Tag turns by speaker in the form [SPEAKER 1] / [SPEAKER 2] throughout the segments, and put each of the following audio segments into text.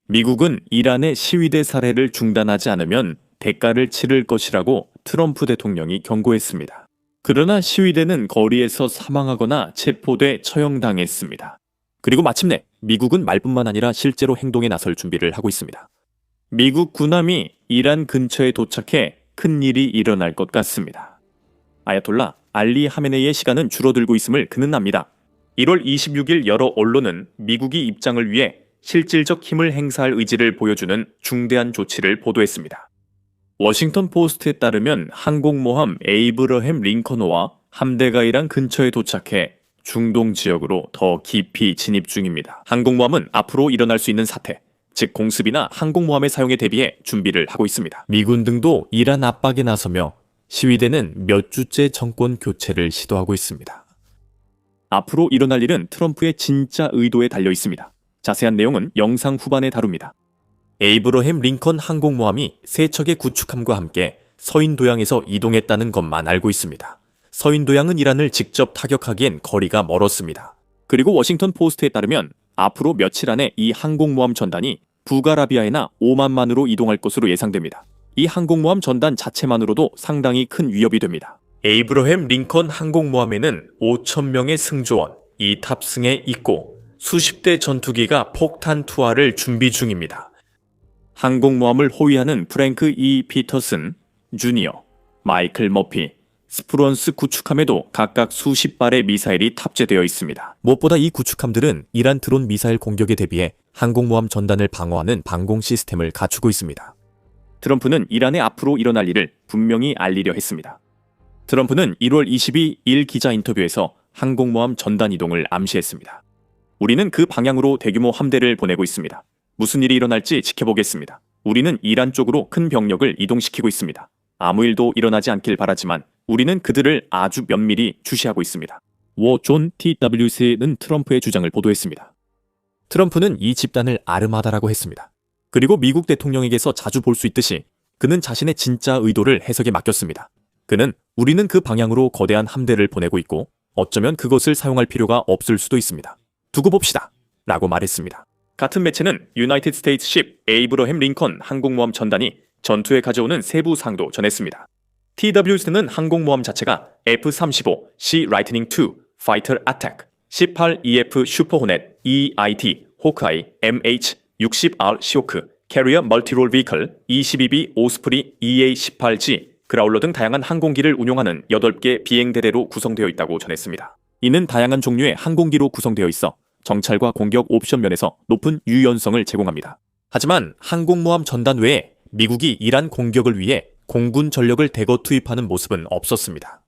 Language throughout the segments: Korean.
[SPEAKER 1] 미국은 이란의 시위대 살해를 중단하지 않으면 대가를 치를 것이라고 트럼프 대통령이 경고했습니다. 그러나 시위대는 거리에서 사망하거나 체포돼 처형당했습니다. 그리고 마침내 미국은 말뿐만 아니라 실제로 행동에 나설 준비를 하고 있습니다. 미국 군함이 이란 근처에 도착해 큰일이 일어날 것 같습니다. 아야톨라 알리 하메네이의 시간은 줄어들고 있음을 그는 압니다. 1월 26일 여러 언론은 미국이 입장을 위해 실질적 힘을 행사할 의지를 보여주는 중대한 조치를 보도했습니다. 워싱턴 포스트에 따르면 항공모함 에이브러햄 링컨호와 함대가 이란 근처에 도착해 중동 지역으로 더 깊이 진입 중입니다. 항공모함은 앞으로 일어날 수 있는 사태, 즉 공습이나 항공모함의 사용에 대비해 준비를 하고 있습니다. 미군 등도 이란 압박에 나서며 시위대는 몇 주째 정권 교체를 시도하고 있습니다. 앞으로 일어날 일은 트럼프의 진짜 의도에 달려 있습니다. 자세한 내용은 영상 후반에 다룹니다. 에이브러햄 링컨 항공모함이 세 척의 구축함과 함께 서인도양에서 이동했다는 것만 알고 있습니다. 서인도양은 이란을 직접 타격하기엔 거리가 멀었습니다. 그리고 워싱턴 포스트에 따르면 앞으로 며칠 안에 이 항공모함 전단이 북아라비아에나 오만만으로 이동할 것으로 예상됩니다. 이 항공모함 전단 자체만으로도 상당히 큰 위협이 됩니다. 에이브러햄 링컨 항공모함에는 5,000명의 승조원, 이 탑승에 있고 수십 대 전투기가 폭탄 투하를 준비 중입니다. 항공모함을 호위하는 프랭크 E. 피터슨, 주니어, 마이클 머피, 스프런스 구축함에도 각각 수십 발의 미사일이 탑재되어 있습니다. 무엇보다 이 구축함들은 이란 드론 미사일 공격에 대비해 항공모함 전단을 방어하는 방공 시스템을 갖추고 있습니다. 트럼프는 이란의 앞으로 일어날 일을 분명히 알리려 했습니다. 트럼프는 1월 22일 기자 인터뷰에서 항공모함 전단 이동을 암시했습니다. 우리는 그 방향으로 대규모 함대를 보내고 있습니다. 무슨 일이 일어날지 지켜보겠습니다. 우리는 이란 쪽으로 큰 병력을 이동시키고 있습니다. 아무 일도 일어나지 않길 바라지만 우리는 그들을 아주 면밀히 주시하고 있습니다. 워존 TWC는 트럼프의 주장을 보도했습니다. 트럼프는 이 집단을 아름하다라고 했습니다. 그리고 미국 대통령에게서 자주 볼 수 있듯이 그는 자신의 진짜 의도를 해석에 맡겼습니다. 그는 우리는 그 방향으로 거대한 함대를 보내고 있고 어쩌면 그것을 사용할 필요가 없을 수도 있습니다. 두고 봅시다. 라고 말했습니다. 같은 매체는 유나이티드 스테이츠 십 에이브러햄 링컨 항공모함 전단이 전투에 가져오는 세부 사항도 전했습니다. TWC는 항공모함 자체가 F-35C 라이트닝 II 파이터 어택, 18EF 슈퍼호넷 EIT 호크아이 MH-60R 시호크 캐리어 멀티롤 비클 22B 오스프리 EA-18G 그라울러 등 다양한 항공기를 운용하는 8개 비행대대로 구성되어 있다고 전했습니다. 이는 다양한 종류의 항공기로 구성되어 있어 정찰과 공격 옵션 면에서 높은 유연성을 제공합니다. 하지만 항공모함 전단 외에 미국이 이란 공격을 위해 공군 전력을 대거 투입하는 모습은 없었습니다.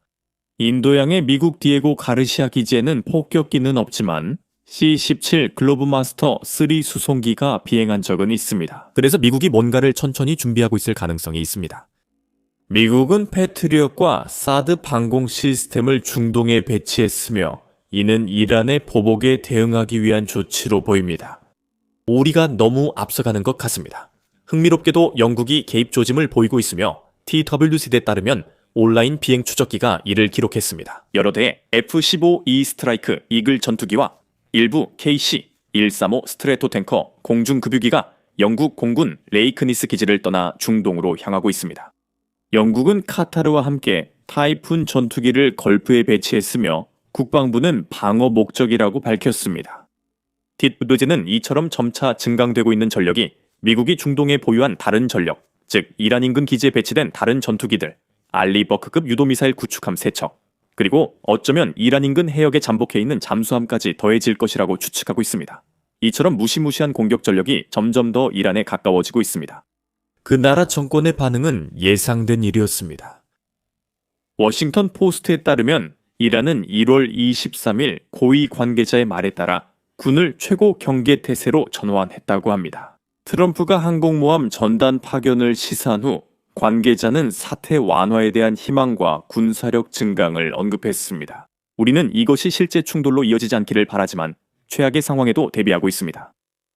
[SPEAKER 1] 인도양의 미국 디에고 가르시아 기지에는 폭격기는 없지만 C-17 글로브마스터 3 수송기가 비행한 적은 있습니다. 그래서 미국이 뭔가를 천천히 준비하고 있을 가능성이 있습니다. 미국은 패트리엇과 사드 방공 시스템을 중동에 배치했으며 이는 이란의 보복에 대응하기 위한 조치로 보입니다. 우리가 너무 앞서가는 것 같습니다. 흥미롭게도 영국이 개입 조짐을 보이고 있으며 TWC에 따르면 온라인 비행 추적기가 이를 기록했습니다. 여러 대의 F-15E 스트라이크 이글 전투기와 일부 KC-135 스트레토 탱커 공중급유기가 영국 공군 레이크니스 기지를 떠나 중동으로 향하고 있습니다. 영국은 카타르와 함께 타이푼 전투기를 걸프에 배치했으며 국방부는 방어 목적이라고 밝혔습니다. TWC는 이처럼 점차 증강되고 있는 전력이 미국이 중동에 보유한 다른 전력, 즉 이란 인근 기지에 배치된 다른 전투기들, 알리버크급 유도미사일 구축함 3척, 그리고 어쩌면 이란 인근 해역에 잠복해 있는 잠수함까지 더해질 것이라고 추측하고 있습니다. 이처럼 무시무시한 공격 전력이 점점 더 이란에 가까워지고 있습니다. 그 나라 정권의 반응은 예상된 일이었습니다. 워싱턴 포스트에 따르면 이란은 1월 23일 고위 관계자의 말에 따라 군을 최고 경계 태세로 전환했다고 합니다. 트럼프가 항공모함 전단 파견을 시사한 후 관계자는 사태 완화에 대한 희망과 군사력 증강을 언급했습니다. 우리는 이것이 실제 충돌로 이어지지 않기를 바라지만 최악의 상황에도 대비하고 있습니다.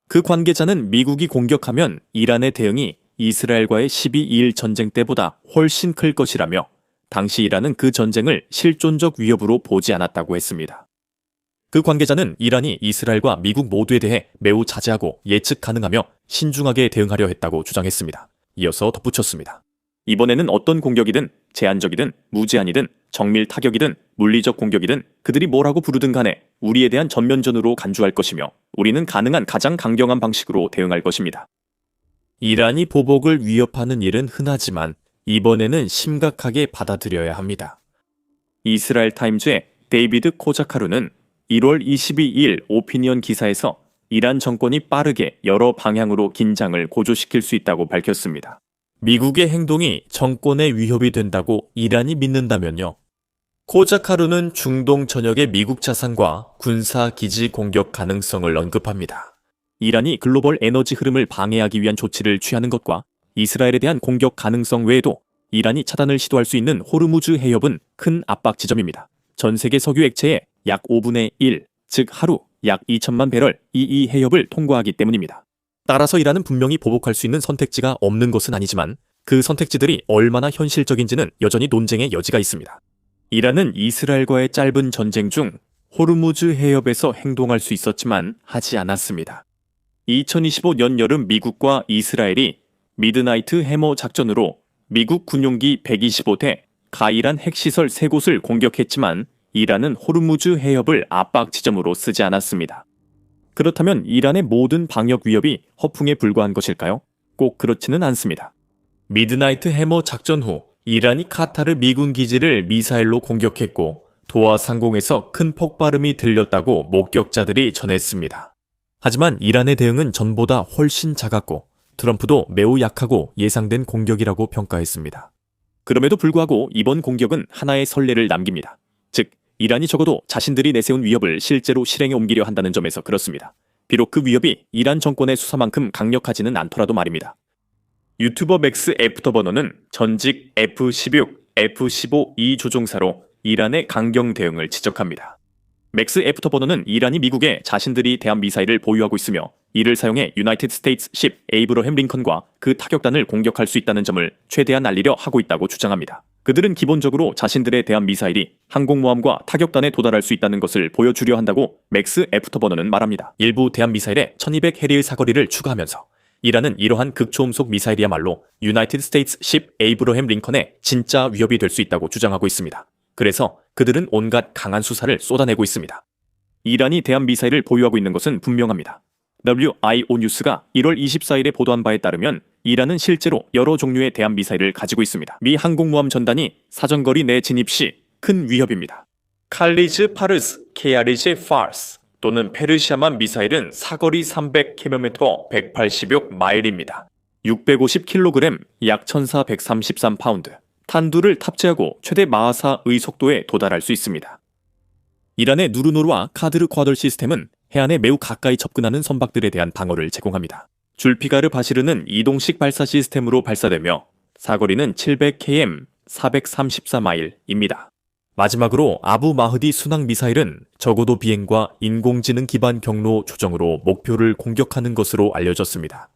[SPEAKER 1] 그 관계자는 미국이 공격하면 이란의 대응이 이스라엘과의 12.2일 전쟁 때보다 훨씬 클 것이라며 당시 이란은 그 전쟁을 실존적 위협으로 보지 않았다고 했습니다. 그 관계자는 이란이 이스라엘과 미국 모두에 대해 매우 자제하고 예측 가능하며 신중하게 대응하려 했다고 주장했습니다. 이어서 덧붙였습니다. 이번에는 어떤 공격이든 제한적이든 무제한이든 정밀 타격이든 물리적 공격이든 그들이 뭐라고 부르든 간에 우리에 대한 전면전으로 간주할 것이며 우리는 가능한 가장 강경한 방식으로 대응할 것입니다. 이란이 보복을 위협하는 일은 흔하지만 이번에는 심각하게 받아들여야 합니다. 이스라엘 타임즈의 데이비드 코자카루는 1월 22일 오피니언 기사에서 이란 정권이 빠르게 여러 방향으로 긴장을 고조시킬 수 있다고 밝혔습니다. 미국의 행동이 정권에 위협이 된다고 이란이 믿는다면요. 코자카루는 중동 전역의 미국 자산과 군사 기지 공격 가능성을 언급합니다. 이란이 글로벌 에너지 흐름을 방해하기 위한 조치를 취하는 것과 이스라엘에 대한 공격 가능성 외에도 이란이 차단을 시도할 수 있는 호르무즈 해협은 큰 압박 지점입니다. 전 세계 석유 액체의 약 5분의 1, 즉 하루 약 2천만 배럴 이 해협을 통과하기 때문입니다. 따라서 이란은 분명히 보복할 수 있는 선택지가 없는 것은 아니지만 그 선택지들이 얼마나 현실적인지는 여전히 논쟁의 여지가 있습니다. 이란은 이스라엘과의 짧은 전쟁 중 호르무즈 해협에서 행동할 수 있었지만 하지 않았습니다. 2025년 여름 미국과 이스라엘이 미드나이트 해머 작전으로 미국 군용기 125대, 가이란 핵시설 3곳을 공격했지만 이란은 호르무즈 해협을 압박 지점으로 쓰지 않았습니다. 그렇다면 이란의 모든 방역 위협이 허풍에 불과한 것일까요? 꼭 그렇지는 않습니다. 미드나이트 해머 작전 후 이란이 카타르 미군 기지를 미사일로 공격했고 도하 상공에서 큰 폭발음이 들렸다고 목격자들이 전했습니다. 하지만 이란의 대응은 전보다 훨씬 작았고 트럼프도 매우 약하고 예상된 공격이라고 평가했습니다. 그럼에도 불구하고 이번 공격은 하나의 선례를 남깁니다. 즉, 이란이 적어도 자신들이 내세운 위협을 실제로 실행에 옮기려 한다는 점에서 그렇습니다. 비록 그 위협이 이란 정권의 수사만큼 강력하지는 않더라도 말입니다. 유튜버 맥스 애프터버너는 전직 F-16, F-15 2조종사로 이란의 강경 대응을 지적합니다. 맥스 애프터버너는 이란이 미국에 자신들이 대한 미사일을 보유하고 있으며 이를 사용해 유나이티드 스테이츠 10 에이브러햄 링컨과 그 타격단을 공격할 수 있다는 점을 최대한 알리려 하고 있다고 주장합니다. 그들은 기본적으로 자신들의 대한 미사일이 항공모함과 타격단에 도달할 수 있다는 것을 보여주려 한다고 맥스 애프터버너는 말합니다. 일부 대한 미사일에 1200 해리의 사거리를 추가하면서 이란은 이러한 극초음속 미사일이야말로 유나이티드 스테이츠 10 에이브러햄 링컨의 진짜 위협이 될 수 있다고 주장하고 있습니다. 그래서 그들은 온갖 강한 수사를 쏟아내고 있습니다. 이란이 대한 미사일을 보유하고 있는 것은 분명합니다. WIO 뉴스가 1월 24일에 보도한 바에 따르면 이란은 실제로 여러 종류의 대한 미사일을 가지고 있습니다. 미 항공모함 전단이 사정거리 내 진입 시 큰 위협입니다. 칼리즈 파르스, 케아리즈 파르스 또는 페르시아만 미사일은 사거리 300km 186마일입니다. 650kg, 약 1433파운드. 탄두를 탑재하고 최대 마하사의 속도에 도달할 수 있습니다. 이란의 누르노르와 카드르 쿼들 시스템은 해안에 매우 가까이 접근하는 선박들에 대한 방어를 제공합니다. 줄피가르 바시르는 이동식 발사 시스템으로 발사되며 사거리는 700km 434마일입니다. 마지막으로 아부 마흐디 순항 미사일은 저고도 비행과 인공지능 기반 경로 조정으로 목표를 공격하는 것으로 알려졌습니다.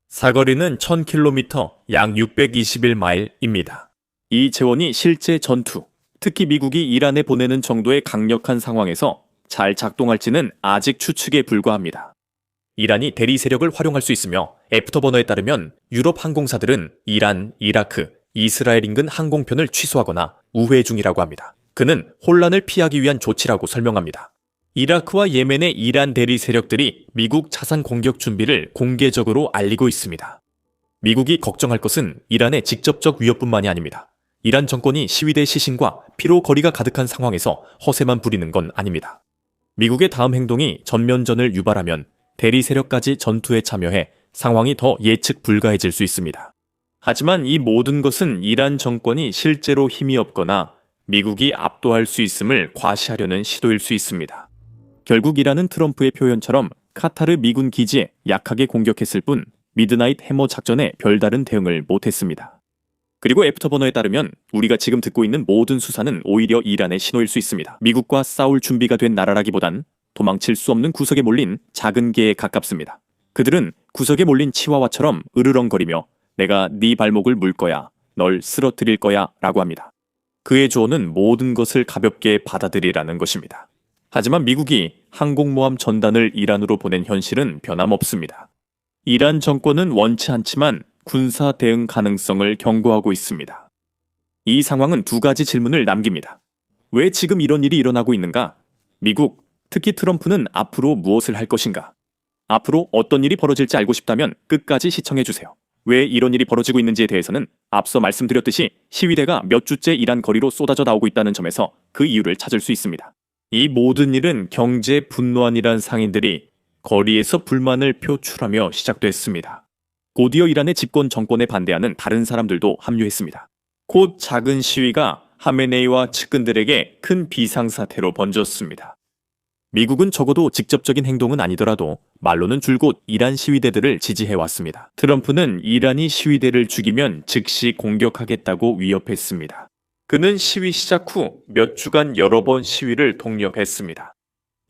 [SPEAKER 1] 사거리는 1000km, 약 621마일입니다. 이 재원이 실제 전투, 특히 미국이 이란에 보내는 정도의 강력한 상황에서 잘 작동할지는 아직 추측에 불과합니다. 이란이 대리 세력을 활용할 수 있으며 애프터버너에 따르면 유럽 항공사들은 이란, 이라크, 이스라엘 인근 항공편을 취소하거나 우회 중이라고 합니다. 그는 혼란을 피하기 위한 조치라고 설명합니다. 이라크와 예멘의 이란 대리 세력들이 미국 자산 공격 준비를 공개적으로 알리고 있습니다. 미국이 걱정할 것은 이란의 직접적 위협뿐만이 아닙니다. 이란 정권이 시위대 시신과 피로 거리가 가득한 상황에서 허세만 부리는 건 아닙니다. 미국의 다음 행동이 전면전을 유발하면 대리 세력까지 전투에 참여해 상황이 더 예측 불가해질 수 있습니다. 하지만 이 모든 것은 이란 정권이 실제로 힘이 없거나 미국이 압도할 수 있음을 과시하려는 시도일 수 있습니다. 결국 이란은 트럼프의 표현처럼 카타르 미군 기지에 약하게 공격했을 뿐 미드나잇 해머 작전에 별다른 대응을 못했습니다. 그리고 애프터버너에 따르면 우리가 지금 듣고 있는 모든 수사는 오히려 이란의 신호일 수 있습니다. 미국과 싸울 준비가 된 나라라기보단 도망칠 수 없는 구석에 몰린 작은 개에 가깝습니다. 그들은 구석에 몰린 치와와처럼 으르렁거리며 내가 네 발목을 물 거야, 널 쓰러뜨릴 거야 라고 합니다. 그의 조언은 모든 것을 가볍게 받아들이라는 것입니다. 하지만 미국이 항공모함 전단을 이란으로 보낸 현실은 변함없습니다. 이란 정권은 원치 않지만 군사 대응 가능성을 경고하고 있습니다. 이 상황은 두 가지 질문을 남깁니다. 왜 지금 이런 일이 일어나고 있는가? 미국, 특히 트럼프는 앞으로 무엇을 할 것인가? 앞으로 어떤 일이 벌어질지 알고 싶다면 끝까지 시청해주세요. 왜 이런 일이 벌어지고 있는지에 대해서는 앞서 말씀드렸듯이 시위대가 몇 주째 이란 거리로 쏟아져 나오고 있다는 점에서 그 이유를 찾을 수 있습니다. 이 모든 일은 경제에 분노한 이란 상인들이 거리에서 불만을 표출하며 시작됐습니다. 곧이어 이란의 집권 정권에 반대하는 다른 사람들도 합류했습니다. 곧 작은 시위가 하메네이와 측근들에게 큰 비상사태로 번졌습니다. 미국은 적어도 직접적인 행동은 아니더라도 말로는 줄곧 이란 시위대들을 지지해왔습니다. 트럼프는 이란이 시위대를 죽이면 즉시 공격하겠다고 위협했습니다. 그는 시위 시작 후 몇 주간 여러 번 시위를 독려했습니다.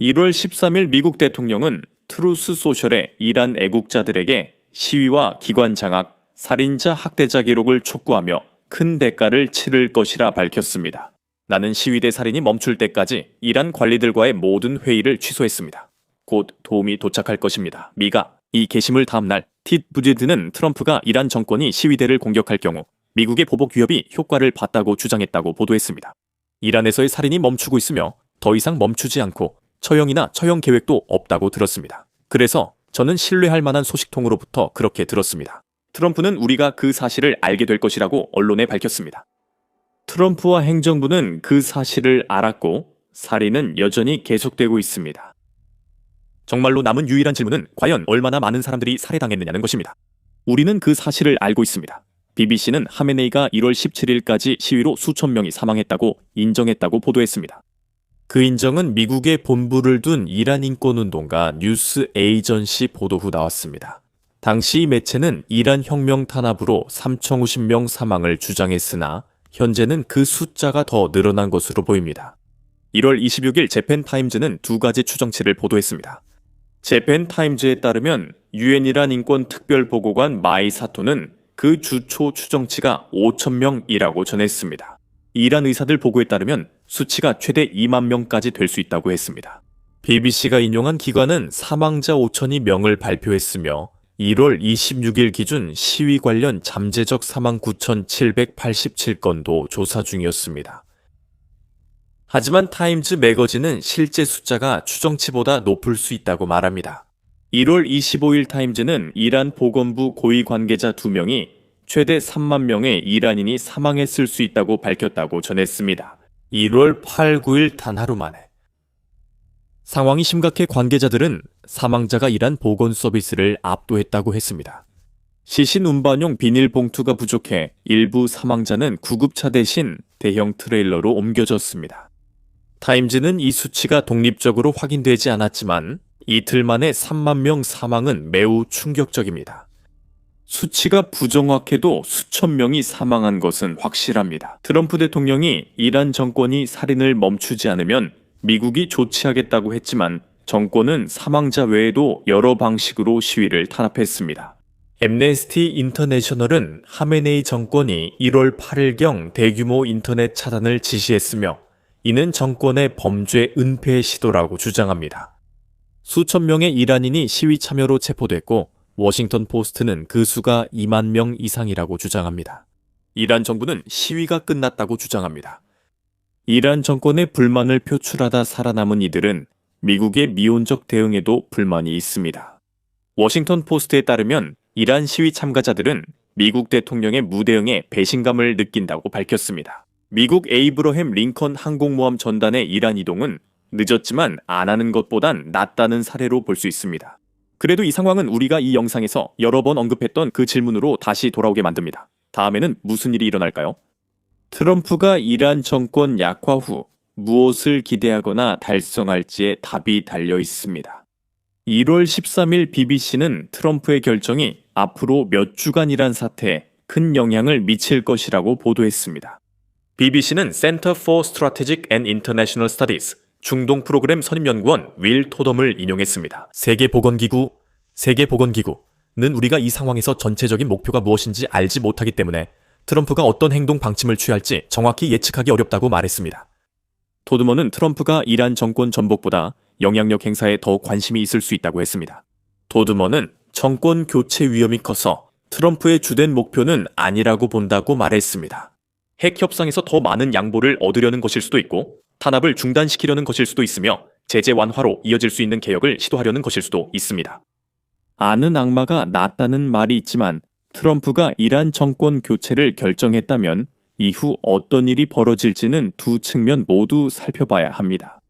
[SPEAKER 1] 1월 13일 미국 대통령은 트루스 소셜에 이란 애국자들에게 시위와 기관 장악, 살인자 학대자 기록을 촉구하며 큰 대가를 치를 것이라 밝혔습니다. 나는 시위대 살인이 멈출 때까지 이란 관리들과의 모든 회의를 취소했습니다. 곧 도움이 도착할 것입니다. 미가 이 게시물 다음날 티 부지드는 트럼프가 이란 정권이 시위대를 공격할 경우 미국의 보복 위협이 효과를 봤다고 주장했다고 보도했습니다. 이란에서의 살인이 멈추고 있으며 더 이상 멈추지 않고 처형이나 처형 계획도 없다고 들었습니다. 그래서 저는 신뢰할 만한 소식통으로부터 그렇게 들었습니다. 트럼프는 우리가 그 사실을 알게 될 것이라고 언론에 밝혔습니다. 트럼프와 행정부는 그 사실을 알았고 살인은 여전히 계속되고 있습니다. 정말로 남은 유일한 질문은 과연 얼마나 많은 사람들이 살해당했느냐는 것입니다. 우리는 그 사실을 알고 있습니다. BBC는 하메네이가 1월 17일까지 시위로 수천 명이 사망했다고 인정했다고 보도했습니다. 그 인정은 미국에 본부를 둔 이란 인권운동가 뉴스 에이전시 보도 후 나왔습니다. 당시 이 매체는 이란 혁명 탄압으로 3,050명 사망을 주장했으나 현재는 그 숫자가 더 늘어난 것으로 보입니다. 1월 26일 재팬타임즈는 두 가지 추정치를 보도했습니다. 재팬타임즈에 따르면 유엔 이란 인권 특별보고관 마이 사토는 그 주초 추정치가 5,000명이라고 전했습니다. 이란 의사들 보고에 따르면 수치가 최대 2만 명까지 될 수 있다고 했습니다. BBC가 인용한 기관은 사망자 5,002명을 발표했으며 1월 26일 기준 시위 관련 잠재적 사망 9,787건도 조사 중이었습니다. 하지만 타임즈 매거진은 실제 숫자가 추정치보다 높을 수 있다고 말합니다. 1월 25일 타임즈는 이란 보건부 고위 관계자 2명이 최대 3만 명의 이란인이 사망했을 수 있다고 밝혔다고 전했습니다. 1월 8, 9일 단 하루 만에. 상황이 심각해 관계자들은 사망자가 이란 보건 서비스를 압도했다고 했습니다. 시신 운반용 비닐봉투가 부족해 일부 사망자는 구급차 대신 대형 트레일러로 옮겨졌습니다. 타임즈는 이 수치가 독립적으로 확인되지 않았지만 이틀 만에 3만 명 사망은 매우 충격적입니다. 수치가 부정확해도 수천 명이 사망한 것은 확실합니다. 트럼프 대통령이 이란 정권이 살인을 멈추지 않으면 미국이 조치하겠다고 했지만 정권은 사망자 외에도 여러 방식으로 시위를 탄압했습니다. 앰네스티 인터내셔널은 하메네이 정권이 1월 8일경 대규모 인터넷 차단을 지시했으며 이는 정권의 범죄 은폐 시도라고 주장합니다. 수천 명의 이란인이 시위 참여로 체포됐고 워싱턴 포스트는 그 수가 2만 명 이상이라고 주장합니다. 이란 정부는 시위가 끝났다고 주장합니다. 이란 정권의 불만을 표출하다 살아남은 이들은 미국의 미온적 대응에도 불만이 있습니다. 워싱턴 포스트에 따르면 이란 시위 참가자들은 미국 대통령의 무대응에 배신감을 느낀다고 밝혔습니다. 미국 에이브러햄 링컨 항공모함 전단의 이란 이동은 늦었지만 안 하는 것보단 낫다는 사례로 볼 수 있습니다. 그래도 이 상황은 우리가 이 영상에서 여러 번 언급했던 그 질문으로 다시 돌아오게 만듭니다. 다음에는 무슨 일이 일어날까요? 트럼프가 이란 정권 약화 후 무엇을 기대하거나 달성할지에 답이 달려 있습니다. 1월 13일 BBC는 트럼프의 결정이 앞으로 몇 주간 이란 사태에 큰 영향을 미칠 것이라고 보도했습니다. BBC는 Center for Strategic and International Studies 중동 프로그램 선임연구원 윌 토덤을 인용했습니다. 세계보건기구는 우리가 이 상황에서 전체적인 목표가 무엇인지 알지 못하기 때문에 트럼프가 어떤 행동 방침을 취할지 정확히 예측하기 어렵다고 말했습니다. 토드먼은 트럼프가 이란 정권 전복보다 영향력 행사에 더 관심이 있을 수 있다고 했습니다. 토드먼은 정권 교체 위험이 커서 트럼프의 주된 목표는 아니라고 본다고 말했습니다. 핵 협상에서 더 많은 양보를 얻으려는 것일 수도 있고 탄압을 중단시키려는 것일 수도 있으며 제재 완화로 이어질 수 있는 개혁을 시도하려는 것일 수도 있습니다. 아는 악마가 낫다는 말이 있지만 트럼프가 이란 정권 교체를 결정했다면 이후 어떤 일이 벌어질지는 두 측면 모두 살펴봐야 합니다.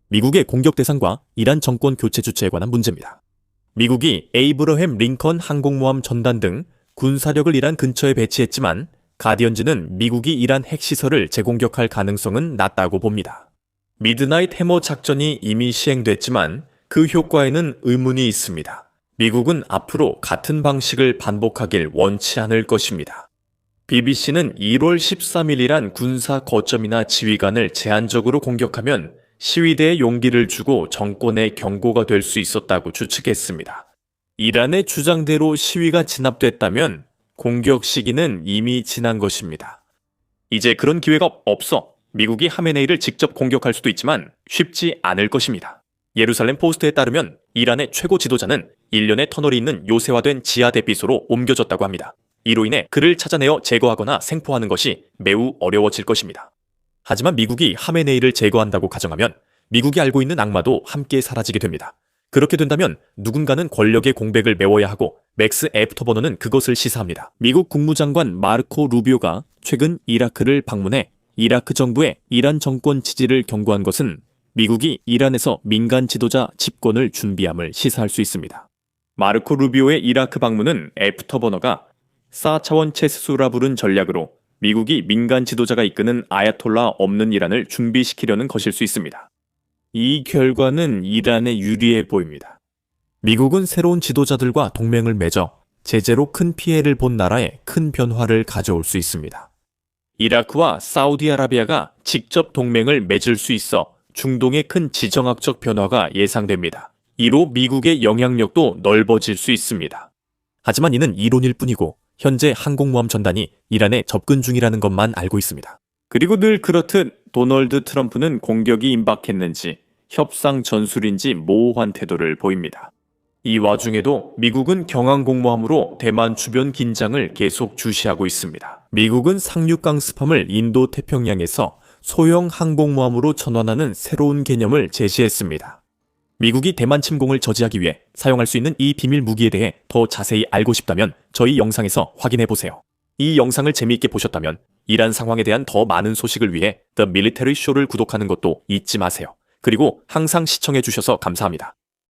[SPEAKER 1] 미국의 공격 대상과 이란 정권 교체 주체에 관한 문제입니다. 미국이 에이브러햄 링컨 항공모함 전단 등 군사력을 이란 근처에 배치했지만 가디언즈는 미국이 이란 핵시설을 재공격할 가능성은 낮다고 봅니다. 미드나잇 해머 작전이 이미 시행됐지만 그 효과에는 의문이 있습니다. 미국은 앞으로 같은 방식을 반복하길 원치 않을 것입니다. BBC는 1월 13일이란 군사 거점이나 지휘관을 제한적으로 공격하면 시위대에 용기를 주고 정권의 경고가 될 수 있었다고 추측했습니다. 이란의 주장대로 시위가 진압됐다면 공격 시기는 이미 지난 것입니다. 이제 그런 기회가 없어 미국이 하메네이를 직접 공격할 수도 있지만 쉽지 않을 것입니다. 예루살렘 포스트에 따르면 이란의 최고 지도자는 1년의 터널이 있는 요새화된 지하 대피소로 옮겨졌다고 합니다. 이로 인해 그를 찾아내어 제거하거나 생포하는 것이 매우 어려워질 것입니다. 하지만 미국이 하메네이를 제거한다고 가정하면 미국이 알고 있는 악마도 함께 사라지게 됩니다. 그렇게 된다면 누군가는 권력의 공백을 메워야 하고 맥스 애프터버너는 그것을 시사합니다. 미국 국무장관 마르코 루비오가 최근 이라크를 방문해 이라크 정부의 이란 정권 지지를 경고한 것은 미국이 이란에서 민간 지도자 집권을 준비함을 시사할 수 있습니다. 마르코 루비오의 이라크 방문은 애프터버너가 4차원 체스수라 부른 전략으로 미국이 민간 지도자가 이끄는 아야톨라 없는 이란을 준비시키려는 것일 수 있습니다. 이 결과는 이란에 유리해 보입니다. 미국은 새로운 지도자들과 동맹을 맺어 제재로 큰 피해를 본 나라에 큰 변화를 가져올 수 있습니다. 이라크와 사우디아라비아가 직접 동맹을 맺을 수 있어 중동의 큰 지정학적 변화가 예상됩니다. 이로 미국의 영향력도 넓어질 수 있습니다. 하지만 이는 이론일 뿐이고 현재 항공모함 전단이 이란에 접근 중이라는 것만 알고 있습니다. 그리고 늘 그렇듯 도널드 트럼프는 공격이 임박했는지 협상 전술인지 모호한 태도를 보입니다. 이 와중에도 미국은 경항공모함으로 대만 주변 긴장을 계속 주시하고 있습니다. 미국은 상륙강 스팜을 인도 태평양에서 소형 항공모함으로 전환하는 새로운 개념을 제시했습니다. 미국이 대만 침공을 저지하기 위해 사용할 수 있는 이 비밀 무기에 대해 더 자세히 알고 싶다면 저희 영상에서 확인해 보세요. 이 영상을 재미있게 보셨다면 이란 상황에 대한 더 많은 소식을 위해 The Military Show를 구독하는 것도 잊지 마세요. 그리고 항상 시청해 주셔서 감사합니다.